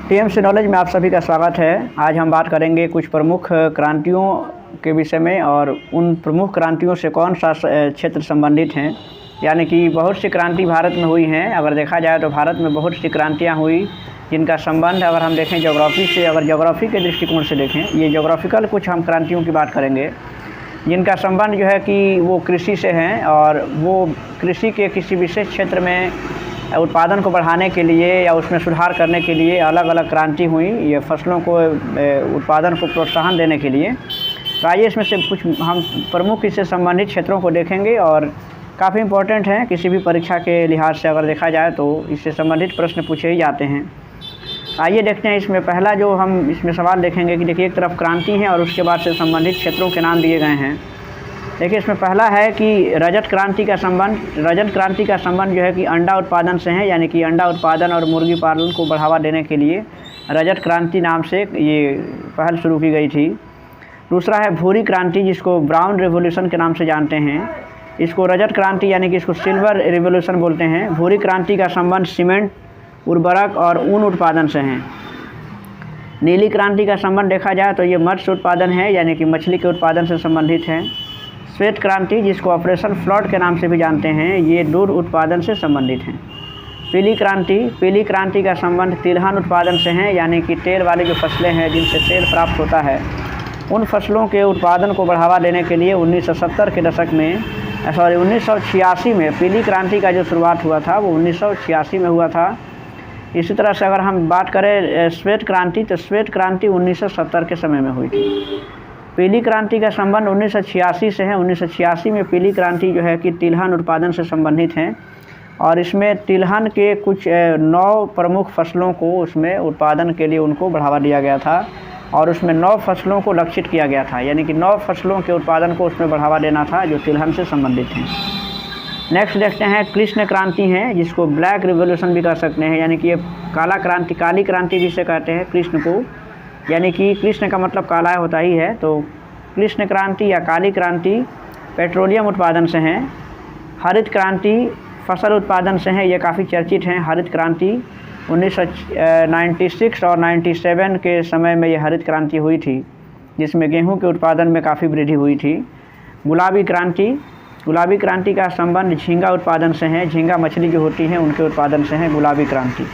TMC knowledge में आप सभी का स्वागत है। आज हम बात करेंगे कुछ प्रमुख क्रांतियों के विषय में और उन प्रमुख क्रांतियों से कौन सा क्षेत्र संबंधित हैं। यानी कि बहुत सी क्रांति भारत में हुई हैं। अगर देखा जाए तो भारत में बहुत सी क्रांतियाँ हुई जिनका संबंध अगर हम देखें ज्योग्राफी से, अगर ज्योग्राफी के दृष्टिकोण से देखें, ये ज्योग्राफिकल कुछ हम क्रांतियों की बात करेंगे जिनका संबंध जो है कि वो कृषि से हैं और वो कृषि के किसी विशेष क्षेत्र में उत्पादन को बढ़ाने के लिए या उसमें सुधार करने के लिए अलग अलग क्रांति हुई, ये फसलों को उत्पादन को प्रोत्साहन देने के लिए। तो आइए इसमें से कुछ हम प्रमुख इससे संबंधित क्षेत्रों को देखेंगे और काफ़ी इम्पोर्टेंट हैं। किसी भी परीक्षा के लिहाज से अगर देखा जाए तो इससे संबंधित प्रश्न पूछे ही जाते हैं। आइए देखते हैं इसमें पहला जो हम इसमें सवाल देखेंगे कि देखिए एक तरफ क्रांति है और उसके बाद से संबंधित क्षेत्रों के नाम दिए गए हैं। देखिए इसमें पहला है कि रजत क्रांति का संबंध जो है कि अंडा उत्पादन से है, यानी कि अंडा उत्पादन और मुर्गी पालन को बढ़ावा देने के लिए रजत क्रांति नाम से ये पहल शुरू की गई थी। दूसरा है भूरी क्रांति, जिसको ब्राउन रिवॉल्यूशन के नाम से जानते हैं। इसको रजत क्रांति यानी कि इसको सिल्वर रिवॉल्यूशन बोलते हैं। भूरी क्रांति का संबंध सीमेंट, उर्वरक और ऊन उत्पादन से हैं। नीली क्रांति का संबंध देखा जाए तो ये मत्स्य उत्पादन है, यानी कि मछली के उत्पादन से संबंधित है। श्वेत क्रांति, जिसको ऑपरेशन फ्लड के नाम से भी जानते हैं, ये दूध उत्पादन से संबंधित हैं। पीली क्रांति का संबंध तिलहन उत्पादन से है, यानी कि तेल वाली जो फसलें हैं जिनसे तेल प्राप्त होता है, उन फसलों के उत्पादन को बढ़ावा देने के लिए 1970 के दशक में 1986 में पीली क्रांति का जो शुरुआत हुआ था वो 1986 में हुआ था। इसी तरह से अगर हम बात करें श्वेत क्रांति, तो श्वेत क्रांति 1970 के समय में हुई थी। पीली क्रांति का संबंध 1986 से है। 1986 में पीली क्रांति जो है कि तिलहन उत्पादन से संबंधित हैं और इसमें तिलहन के कुछ 9 प्रमुख फसलों को उसमें उत्पादन के लिए उनको बढ़ावा दिया गया था और उसमें 9 फसलों को लक्षित किया गया था, यानी कि 9 फसलों के उत्पादन को उसमें बढ़ावा देना था जो तिलहन से संबंधित हैं। नेक्स्ट देखते हैं कृष्ण क्रांति है, जिसको ब्लैक रिवॉल्यूशन भी कह सकते हैं, यानी कि ये काली क्रांति भी से कहते हैं कृष्ण को, यानी कि कृष्ण का मतलब काला होता ही है। तो कृष्ण क्रांति या काली क्रांति पेट्रोलियम उत्पादन से हैं। हरित क्रांति फसल उत्पादन से है, ये काफ़ी चर्चित हैं। हरित क्रांति 1996 और 97 के समय में ये हरित क्रांति हुई थी, जिसमें गेहूं के उत्पादन में काफ़ी वृद्धि हुई थी। गुलाबी क्रांति का संबंध झींगा उत्पादन से है। झींगा मछली जो होती है उनके उत्पादन से है गुलाबी क्रांति।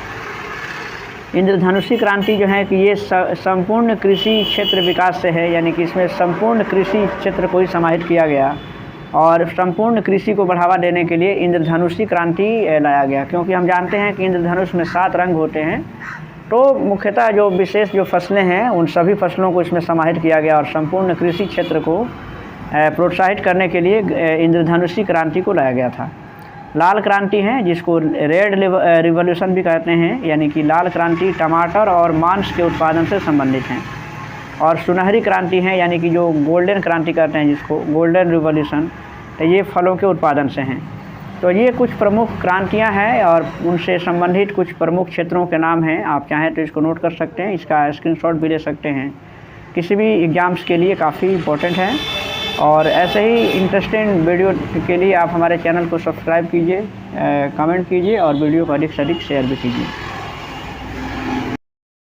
इंद्रधनुषी क्रांति जो है कि ये संपूर्ण कृषि क्षेत्र विकास से है, यानी कि इसमें संपूर्ण कृषि क्षेत्र को ही समाहित किया गया और संपूर्ण कृषि को बढ़ावा देने के लिए इंद्रधनुषी क्रांति लाया गया। क्योंकि हम जानते हैं कि इंद्रधनुष में 7 रंग होते हैं, तो मुख्यतः जो विशेष जो फसलें हैं उन सभी फसलों को इसमें समाहित किया गया और संपूर्ण कृषि क्षेत्र को प्रोत्साहित करने के लिए इंद्रधनुषी क्रांति को लाया गया था। लाल क्रांति है, जिसको रेड रिवॉल्यूशन भी कहते हैं, यानी कि लाल क्रांति टमाटर और मांस के उत्पादन से संबंधित हैं। और सुनहरी क्रांति है, यानी कि जो गोल्डन क्रांति कहते हैं जिसको गोल्डन रिवॉल्यूशन, तो ये फलों के उत्पादन से हैं। तो ये कुछ प्रमुख क्रांतियां हैं और उनसे संबंधित कुछ प्रमुख क्षेत्रों के नाम हैं। आप चाहें तो इसको नोट कर सकते हैं, इसका स्क्रीनशॉट भी ले सकते हैं। किसी भी एग्ज़ाम्स के लिए काफ़ी इम्पोर्टेंट है और ऐसे ही इंटरेस्टिंग वीडियो के लिए आप हमारे चैनल को सब्सक्राइब कीजिए, कमेंट कीजिए और वीडियो को अधिक से अधिक शेयर भी कीजिए।